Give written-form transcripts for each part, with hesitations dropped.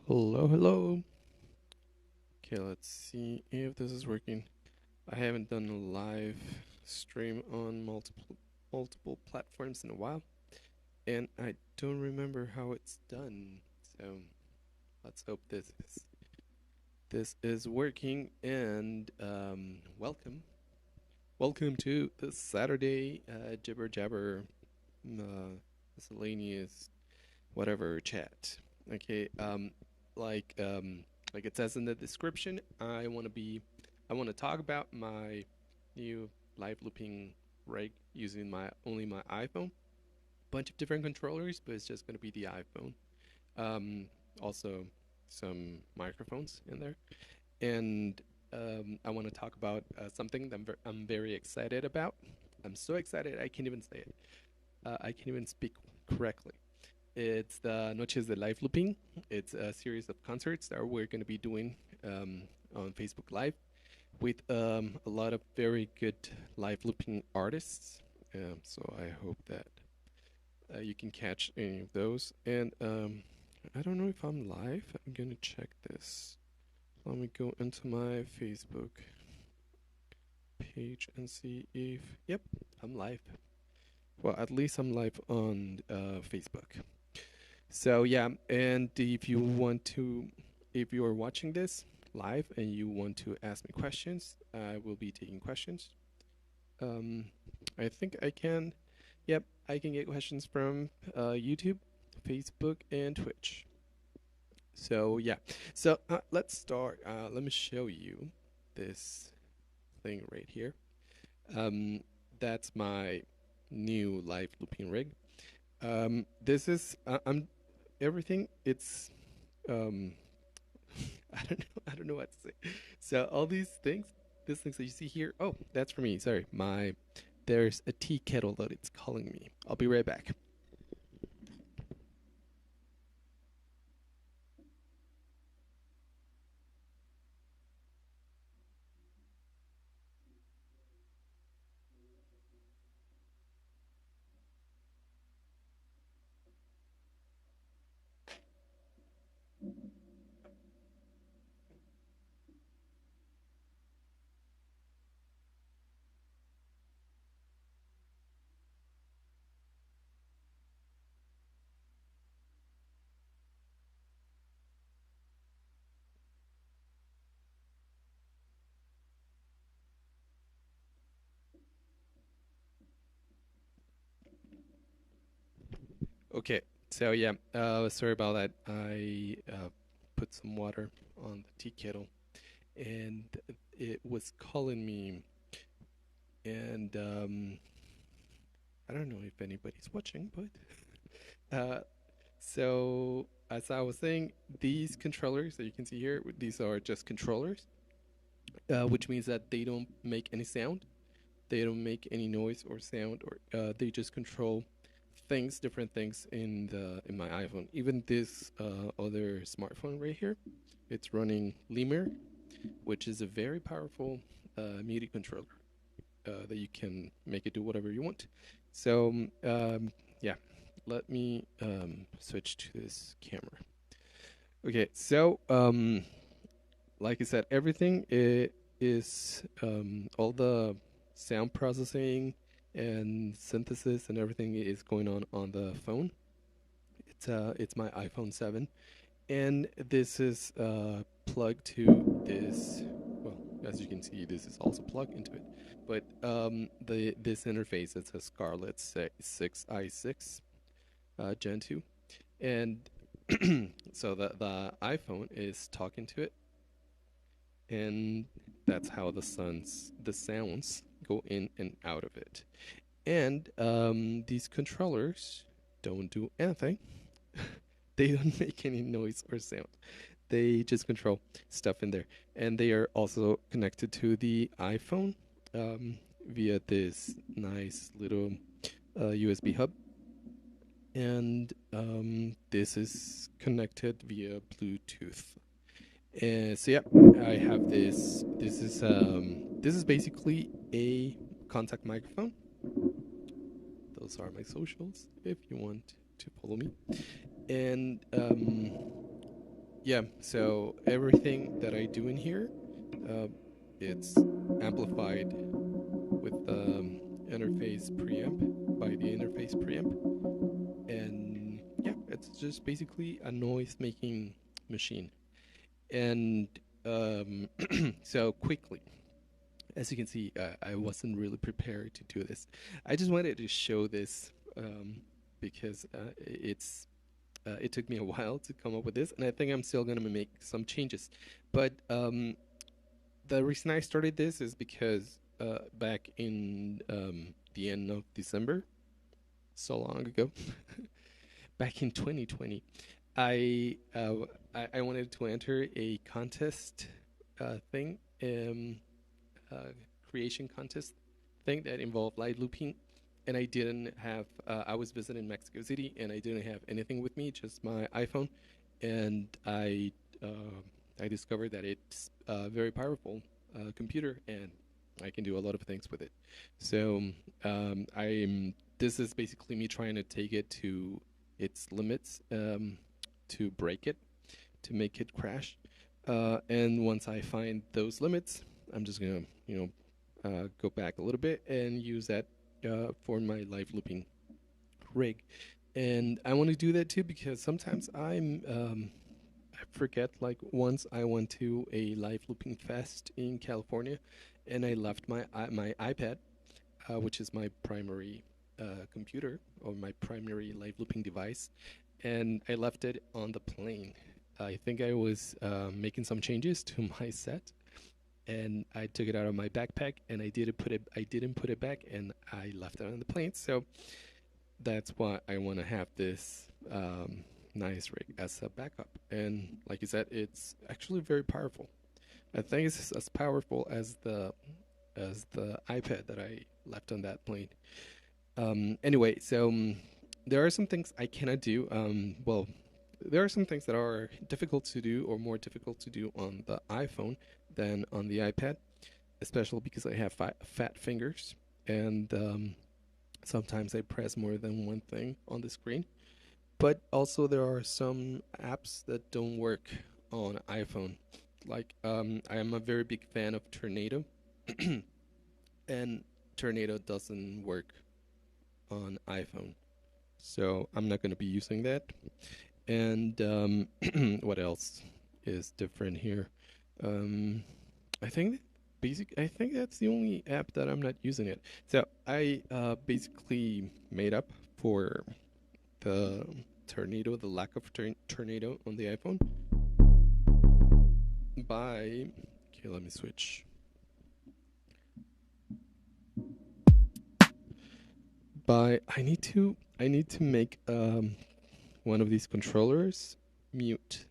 Hello, hello. Okay, let's see if this is working. I haven't done a live stream on multiple platforms in a while, and I don't remember how it's done. So let's hope this is working. And welcome to the Saturday jibber jabber miscellaneous whatever chat. Okay, like um, like it says in the description, I want to talk about my new live looping rig using my iPhone. Bunch of different controllers, but it's just gonna be the iPhone. Um, Also some microphones in there, and I want to talk about something that I'm very excited about. I'm so excited I can't even say it. I can't even speak correctly. It's the Noches de Live Looping. It's a series of concerts that we're going to be doing on Facebook Live with a lot of very good live looping artists. So I hope that you can catch any of those. And I don't know if I'm live. I'm going to check this. Let me go into my Facebook page and see if. Yep, I'm live. Well, at least I'm live on Facebook. So yeah, and if you are watching this live and you want to ask me questions, I will be taking questions. Um, I think I can. Yep, I can get questions from YouTube, Facebook, and Twitch. So yeah, so let's start. Let me show you this thing right here. Um, that's my new live looping rig. This is I'm everything. It's um I don't know what to say. So all these things that you see here. Oh, that's for me. Sorry, there's a tea kettle that it's calling me. I'll be right back. Okay. So yeah, sorry about that. I put some water on the tea kettle, and it was calling me. And I don't know if anybody's watching, but so as I was saying, these controllers that you can see here, these are just controllers, which means that they don't make any sound. They don't make any noise or sound, or they just control different things in my iPhone. Even this other smartphone right here, it's running Lemur, which is a very powerful MIDI controller that you can make it do whatever you want. So yeah, let me switch to this camera. Okay, so like I said, everything is all the sound processing and synthesis and everything is going on the phone. It's my iPhone 7, and this is plugged to this. Well, as you can see, this is also plugged into it. But the this interface, it's a Scarlett 6i6 Gen 2, and so the iPhone is talking to it, and that's how the sounds go in and out of it. And these controllers don't do anything. They don't make any noise or sound. They just control stuff in there, and they are also connected to the iPhone via this nice little USB hub, and this is connected via Bluetooth. So yeah, I have this. This is basically a contact microphone. Those are my socials if you want to follow me. And yeah, so everything that I do in here, uh, it's amplified with the interface preamp by the interface preamp, and yeah, it's just basically a noise making machine. And so quickly, as you can see, I wasn't really prepared to do this. I just wanted to show this because it took me a while to come up with this, and I think I'm still gonna make some changes. But the reason I started this is because back in the end of December, so long ago, back in 2020, I I wanted to enter a contest thing, uh, creation contest thing that involved live looping, and I didn't have. I was visiting Mexico City, and I didn't have anything with me, just my iPhone, and I discovered that it's a very powerful computer, and I can do a lot of things with it. So I'm. This is basically me trying to take it to its limits, to break it, to make it crash. And once I find those limits, I'm just gonna, go back a little bit and use that for my live looping rig. And I want to do that too because sometimes I forget. Like once I went to a live looping fest in California, and I left my iPad, which is my primary computer or my primary live looping device, and I left it on the plane. I think I was making some changes to my set, and I took it out of my backpack, and I didn't put it back, and I left it on the plane. So that's why I want to have this nice rig as a backup. And like you said, it's actually very powerful. I think it's as powerful as the iPad that I left on that plane. Anyway, so there are some things I cannot do. Well, there are some things that are difficult to do or more difficult to do on the iPhone than on the iPad, especially because I have fat fingers, and sometimes I press more than one thing on the screen. But also there are some apps that don't work on iPhone. Like I am a very big fan of Tornado, and Tornado doesn't work on iPhone. So I'm not going to be using that. And what else is different here? Um, I think I think that's the only app that I'm not using it. So I basically made up for the tornado, the lack of tornado on the iPhone by, okay, let me switch. By I need to make one of these controllers mute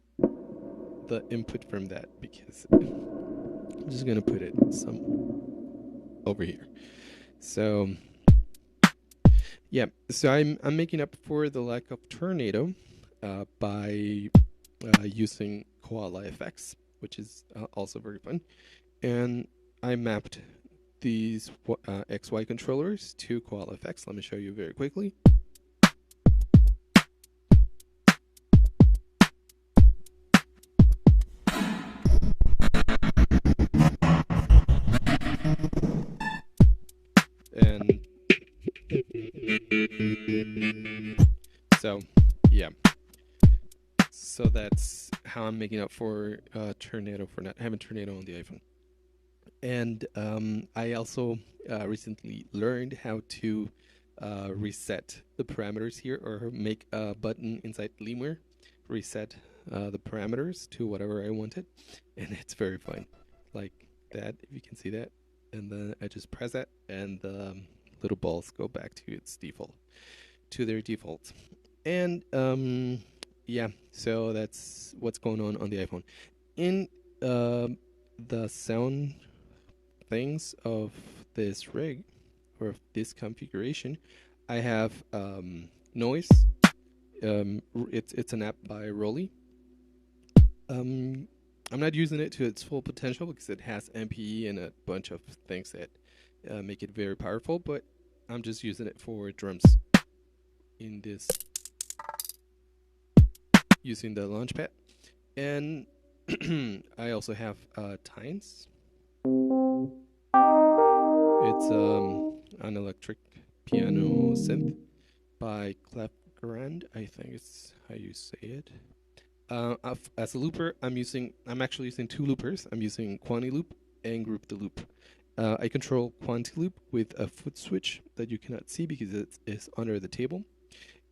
the input from that, because I'm just gonna put it some over here. So yeah, so I'm making up for the lack of tornado by using koala effects, which is also very fun. And I mapped these XY controllers to koala effects. Let me show you very quickly. And so, yeah. So that's how I'm making up for tornado, for not having tornado on the iPhone. And I also recently learned how to reset the parameters here, or make a button inside Lemur, reset the parameters to whatever I wanted, and it's very fun. Like that, if you can see that, and then I just press that, and the little balls go back to their default. And yeah, so that's what's going on the iPhone. In the sound things of this rig, or of this configuration, I have noise. It's an app by Rolly. I'm not using it to its full potential because it has MPE and a bunch of things that make it very powerful, but I'm just using it for drums in this, using the launchpad. And I also have Tines. It's an electric piano synth by Clef Grand. I think it's how you say it. As a looper, I'm actually using two loopers. I'm using Quantiloop and Group the Loop. I control Quantiloop with a foot switch that you cannot see because it is under the table.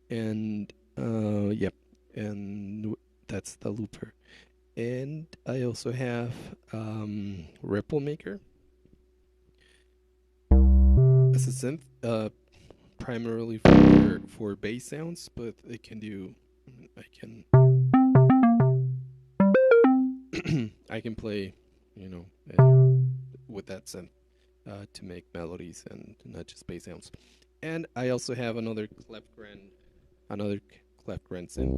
And yep, and that's the looper. And I also have Ripple Maker as a synth, primarily for bass sounds, but I can I can play, with that synth to make melodies and not just bass sounds. And I also have another clef grand synth.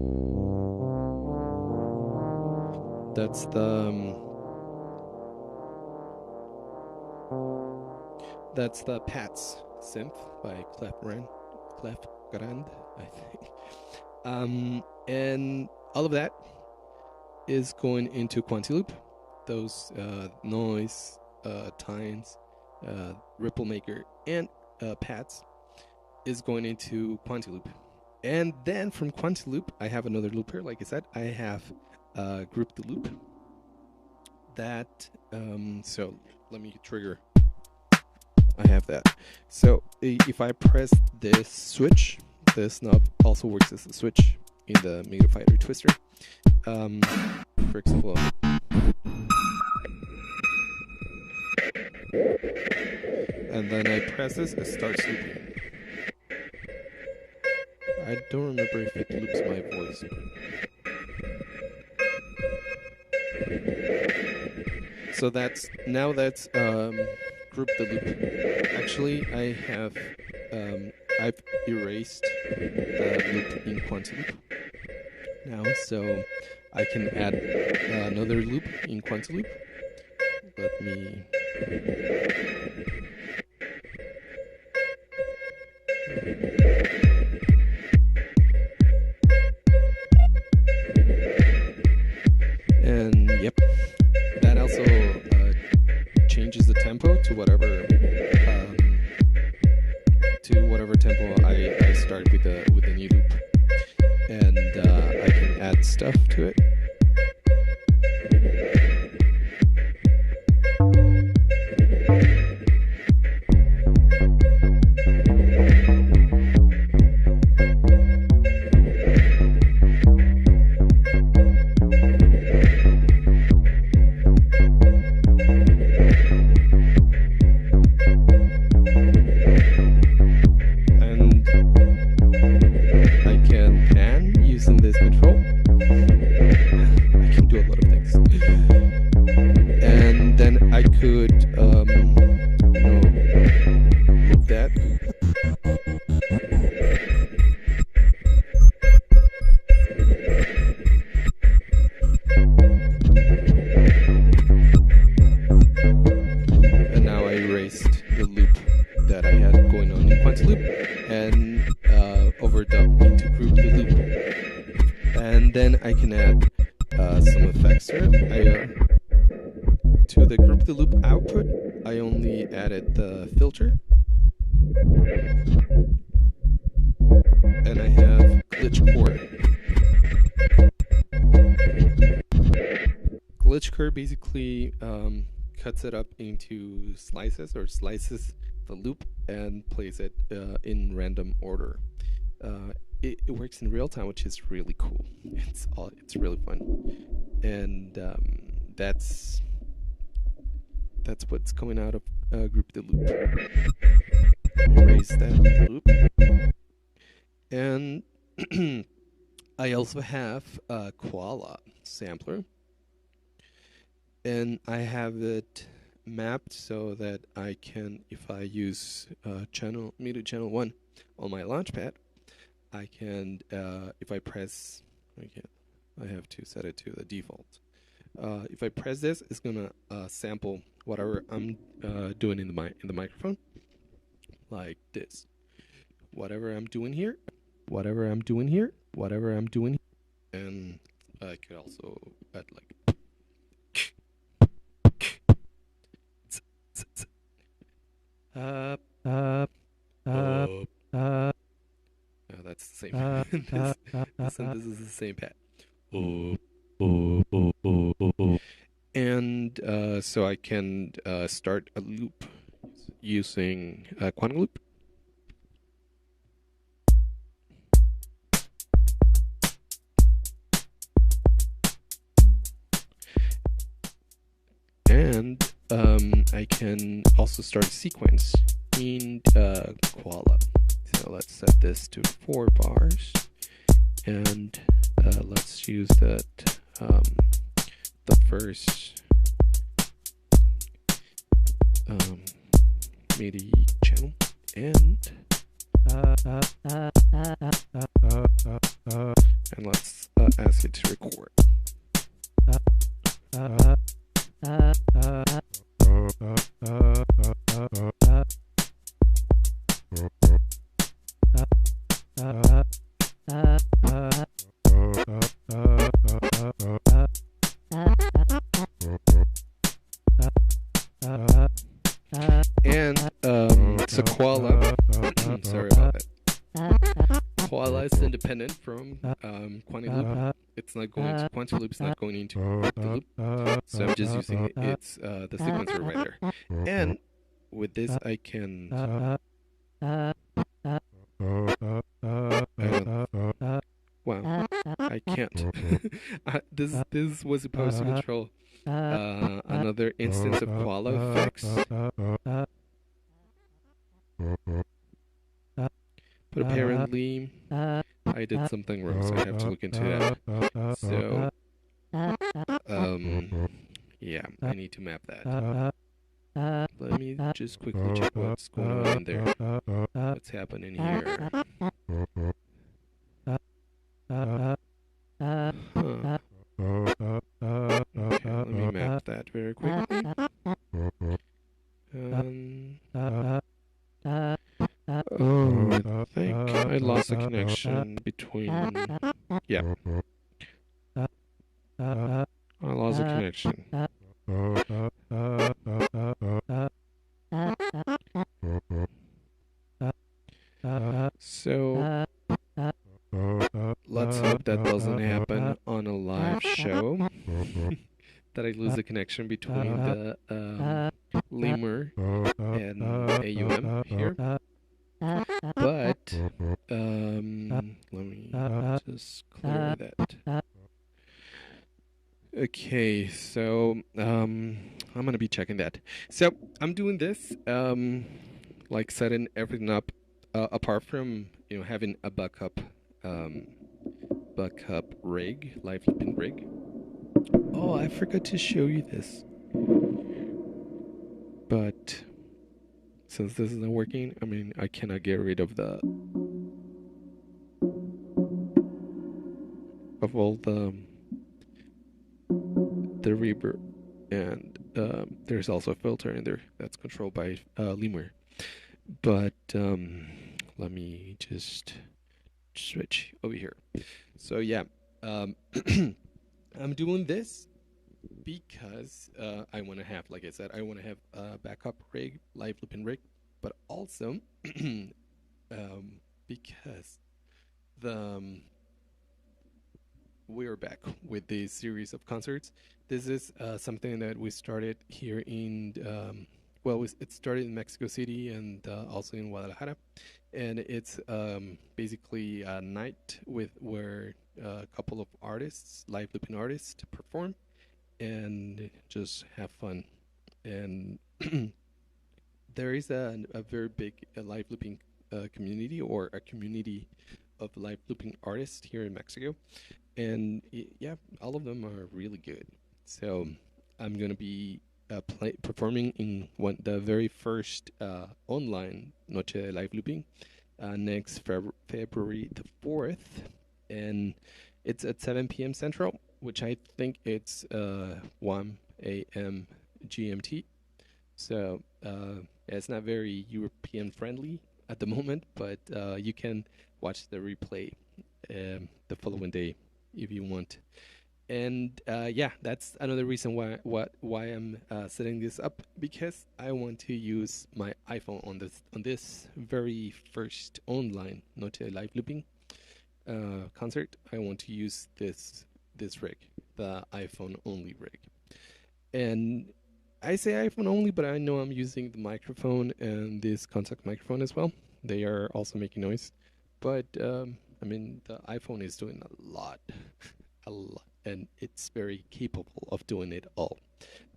That's the Pats synth by Clef Grand, I think. And all of that is going into Quantiloop. Those noise, tines, ripple maker, and Pats is going into Quantiloop. And then from Quantiloop, I have another looper. Like I said, I have Group the Loop. That so let me trigger. I have that. So if I press this switch, this knob also works as a switch in the Mega Fighter Twister. For example, and then I press this, it starts looping. I don't remember if it loops my voice. So that's Group the Loop. Actually, I've erased the loop in Quantiloop now, so I can add another loop in Quantiloop. Let me. And yep, that also changes the tempo to whatever tempo I start with the new loop, and I can add stuff to it. Then I can add some effects to it. To the Group the Loop output, I only added the filter. And I have glitch core. Glitch core basically cuts it up into slices, or slices the loop and plays it in random order. It works in real time, which is really cool. It's really fun, and that's what's coming out of Group the Loop. Erase that loop, and I also have a Koala sampler, and I have it mapped so that I can, if I use MIDI channel 1 on my launchpad, I can, if I press, I have to set it to the default. If I press this, it's gonna sample whatever I'm doing in the microphone, like this. Whatever I'm doing here, and I could also add like up, up, up. Oh, that's the same. This is the same pat. And so I can start a loop using quantum loop. And I can also start a sequence in Koala. So let's set this to 4 bars, and let's use that the first MIDI channel, and let's ask it to record. And so Koala, sorry about that. Koala is independent from quantum loop. It's not going to quantum loop. It's not going into the loop. So I'm just using its the sequencer right there. And with this, I can. Wow, I can't. This was supposed to control another instance of Koala effects. But apparently, I did something wrong, so I have to look into that. So, yeah, I need to map that. Let me just quickly check what's going on in there. What's happening here? Huh. Okay, let me map that very quickly. Oh, I think I lost a connection between. Yeah. I lost a connection. So let's hope that doesn't happen on a live show. That I lose the connection between the lemur and AUM here. But let me just clear that. Okay, so I'm gonna be checking that. So I'm doing this, like setting everything up, apart from having a backup rig, live looping rig. Oh, I forgot to show you this. But since this isn't working, I mean, I cannot get rid of all the reverb, and there's also a filter in there that's controlled by Lemur. But let me just switch over here. So yeah, I'm doing this because I want to have, like I said, I want to have a backup rig, live looping rig, but also because we're back with this series of concerts. This is something that we started here in, it started in Mexico City and also in Guadalajara. And it's basically a night where a couple of artists, live looping artists, perform and just have fun. And there is a very big live looping community, or a community of live looping artists here in Mexico. And yeah, all of them are really good. So I'm gonna be performing in the very first online Noche de Live Looping next February the 4th, and it's at 7 p.m. Central, which I think it's 1 a.m. GMT. So it's not very European friendly at the moment, but you can watch the replay the following day if you want. And yeah, that's another reason why I'm setting this up, because I want to use my iPhone on this very first online Noche de Live Looping concert. I want to use this rig, the iPhone only rig. And I say iPhone only, but I know I'm using the microphone and this contact microphone as well. They are also making noise, but I mean the iPhone is doing a lot, a lot, and it's very capable of doing it all.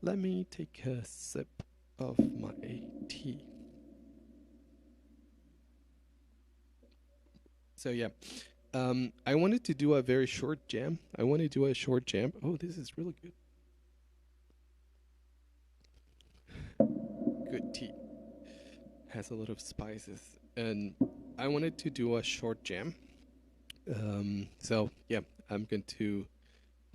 Let me take a sip of my tea. So yeah, I wanted to do a very short jam. I want to do a short jam. Oh, this is really good. Good tea. Has a lot of spices, and I wanted to do a short jam. So yeah, I'm going to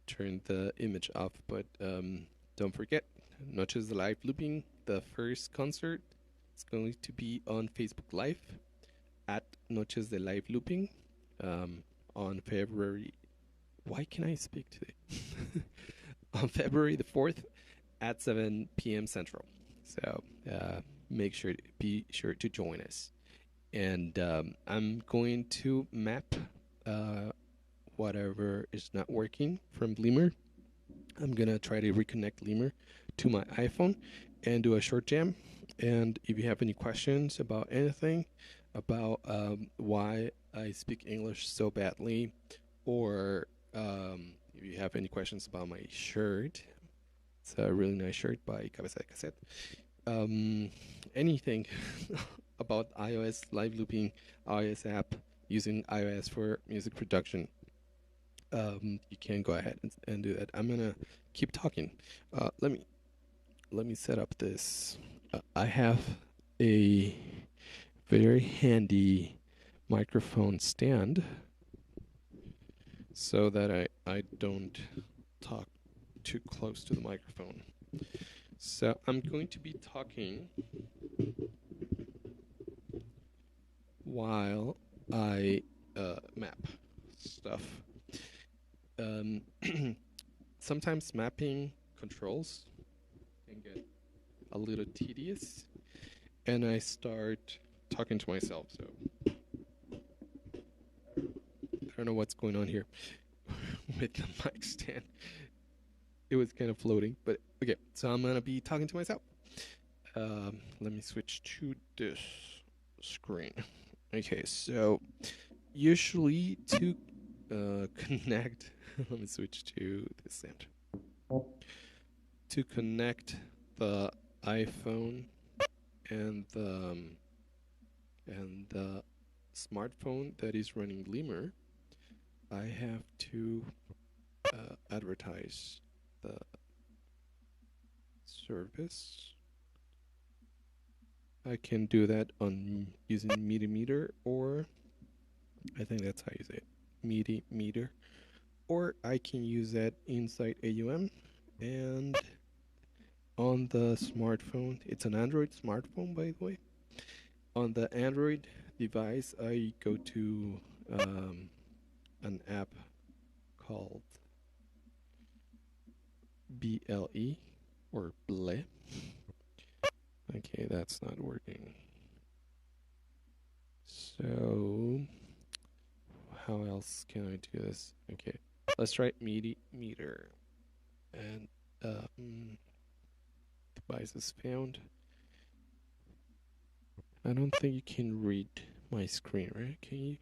turn the image off, but don't forget, Noches de Live Looping, the first concert, is going to be on Facebook Live at Noches de Live Looping on February. Why can I speak today? On February the 4th at 7 p.m. Central. So make sure be sure to join us. And I'm going to map uh, whatever is not working from Lemur. I'm gonna try to reconnect Lemur to my iPhone and do a short jam. And if you have any questions about anything, about why I speak English so badly, or if you have any questions about my shirt, it's a really nice shirt by Cabeza de Cassette. Um, anything about iOS live looping, iOS app, using iOS for music production, you can go ahead and do that. I'm gonna keep talking. Let me set up this. I have a very handy microphone stand so that I don't talk too close to the microphone. So I'm going to be talking while I map stuff. Um, sometimes mapping controls can get a little tedious, and I start talking to myself. So I don't know what's going on here with the mic stand. It was kind of floating, but okay. So I'm gonna be talking to myself. Let me switch to this screen. Okay, so usually to connect, let me switch to this center. To connect the iPhone and the smartphone that is running Lemur, I have to advertise the service. I can do that on using Meter, or I think that's how you say it, Meter, or I can use that inside AUM. And on the smartphone, it's an Android smartphone, by the way. On the Android device, I go to an app called BLE or BLE. Okay, that's not working. So, how else can I do this? Okay, let's try Meter. And devices found. I don't think you can read my screen, right? Can you?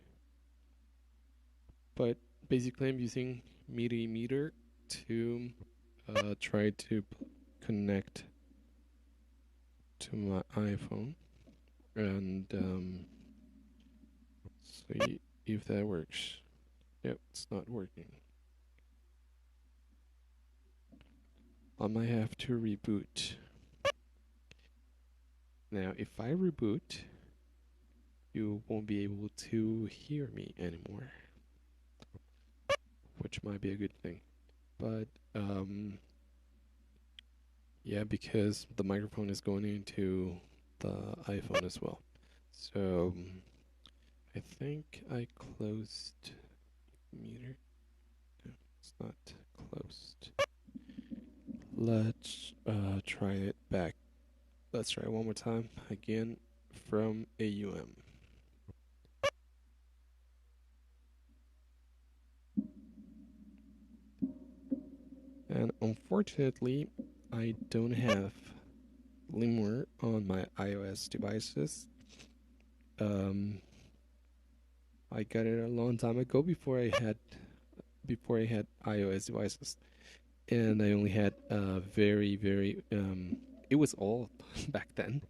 But basically, I'm using Meter to try to connect to my iPhone and see if that works. Yep, it's not working. I might have to reboot. Now, if I reboot, you won't be able to hear me anymore, which might be a good thing. But yeah, because the microphone is going into the iPhone as well. So I think I closed Meter. No, it's not closed. Let's try it back. Let's try it one more time. Again, from AUM. And unfortunately, I don't have Limor on my iOS devices. I got it a long time ago before I had iOS devices, and I only had very it was old back then.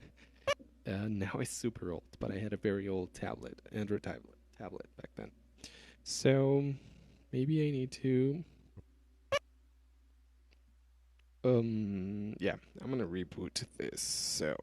Now it's super old, but I had a very old tablet, Android tablet back then. So maybe I need to yeah, I'm gonna reboot this. So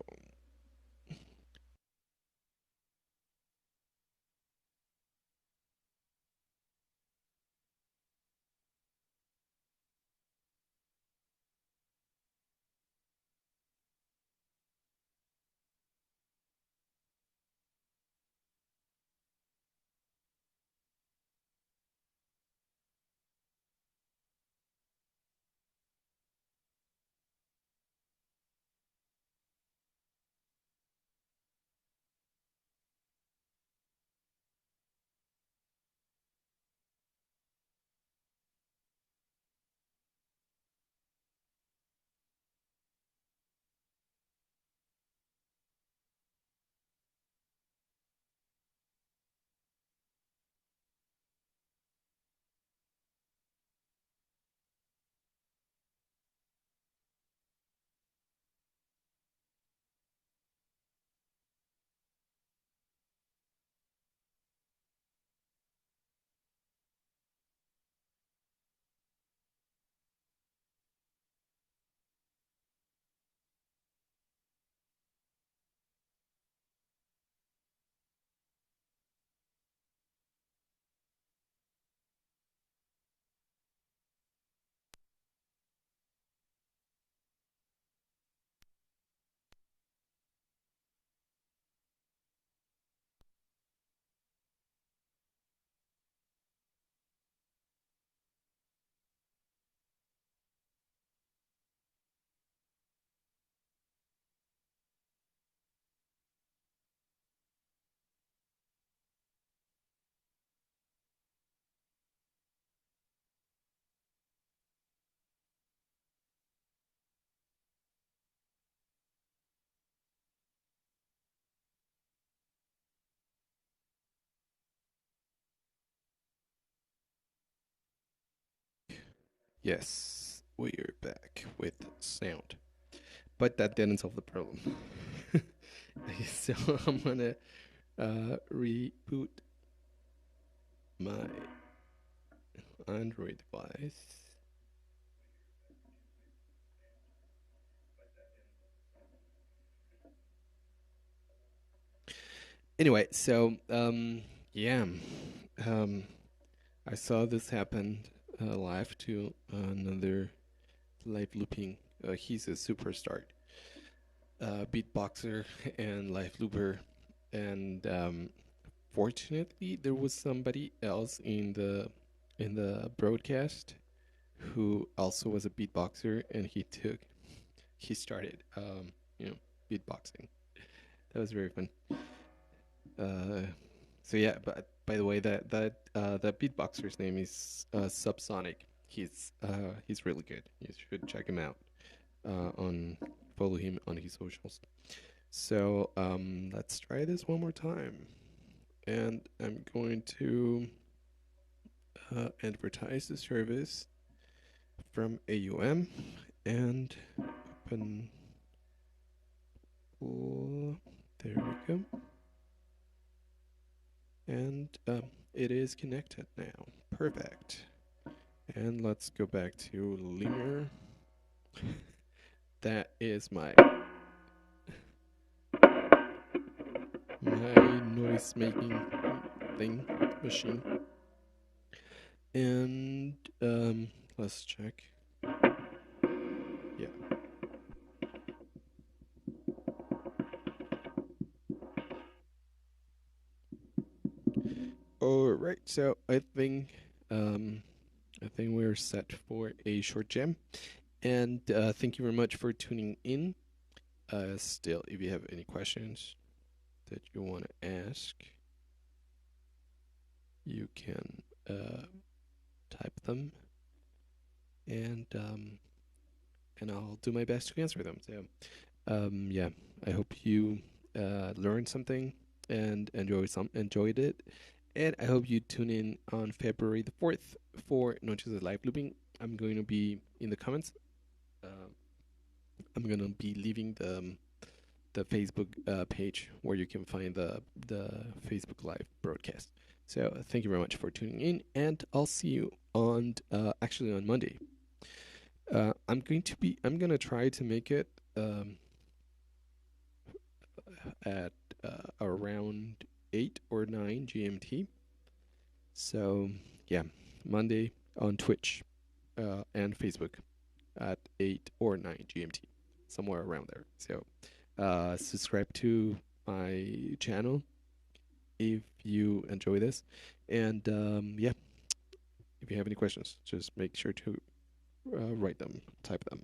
yes, we're back with sound, but that didn't solve the problem. So I'm gonna reboot my Android device. Anyway, so yeah, um, I saw this happen live to another live looping. He's a superstar, beatboxer and live looper, and fortunately, there was somebody else in the broadcast who also was a beatboxer, and he started you know beatboxing. That was very fun. Uh, so yeah, but by the way, that beatboxer's name is Subsonic. He's really good. You should check him out. On Follow him on his socials. So let's try this one more time, and I'm going to advertise the service from AUM and open. Oh, there we go. And it is connected now. Perfect. And let's go back to Lemur. That is my noise making thing machine. And let's check. Yeah. All right. So I think I think we're set for a short jam. And thank you very much for tuning in. Still, if you have any questions that you want to ask, you can type them, and I'll do my best to answer them. So, yeah, I hope you learned something and enjoyed it, and I hope you tune in on February the 4th for Noches de Live Looping. I'm going to be in the comments. I'm going to be leaving the Facebook page where you can find the Facebook Live broadcast. So thank you very much for tuning in, and I'll see you on actually on Monday. I'm gonna try to make it at around 8 or 9 GMT. So yeah, Monday on Twitch and Facebook at 8 or 9 GMT, somewhere around there. So subscribe to my channel if you enjoy this, and yeah, if you have any questions, just make sure to write them, type them.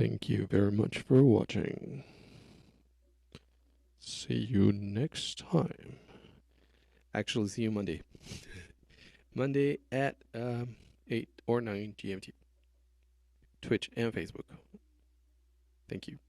Thank you very much for watching. See you next time. Actually, see you Monday. Monday at 8 or 9 GMT. Twitch and Facebook. Thank you.